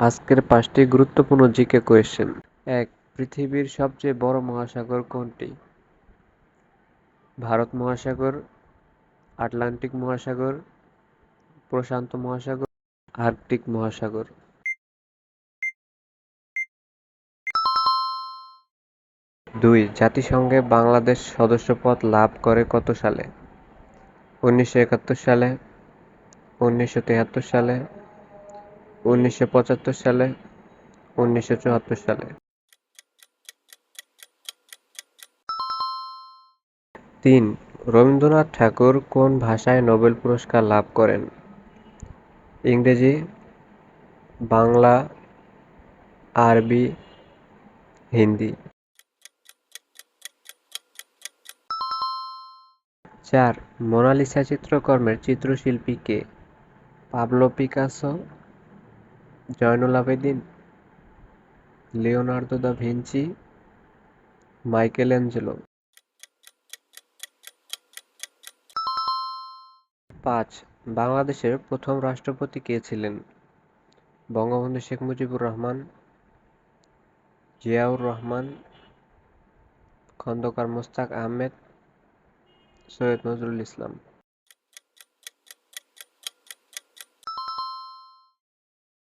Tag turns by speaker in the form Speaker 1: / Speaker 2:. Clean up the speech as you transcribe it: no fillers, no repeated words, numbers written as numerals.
Speaker 1: আজকের 5টি গুরুত্বপূর্ণ জিকে কোয়েশ্চেন। 1. পৃথিবীর সবচেয়ে বড় মহাসাগর কোনটি? ভারত মহাসাগর, আটলান্টিক মহাসাগর, প্রশান্ত মহাসাগর, আর্কটিক মহাসাগর। 2. জাতিসংঘে বাংলাদেশ সদস্যপদ লাভ করে কত সালে? 1971 সালে, 1973 সালে, 1975 সালে, 1974 সালে। 3. রবীন্দ্রনাথ ঠাকুর কোন ভাষায় নোবেল পুরস্কার লাভ করেন? ইংরেজি, বাংলা, আরবি, হিন্দি। 4. মোনালিসা চিত্রকর্মের চিত্রশিল্পী কে? Pablo Picasso, Zainul Abedin, Leonardo da Vinci, Michelangelo. 5. বাংলাদেশের প্রথম রাষ্ট্রপতি কে ছিলেন? বঙ্গবন্ধু শেখ মুজিবুর রহমান, জিয়াউর রহমান, খন্দকার মোশতাক আহমেদ, সৈয়দ নজরুল ইসলাম।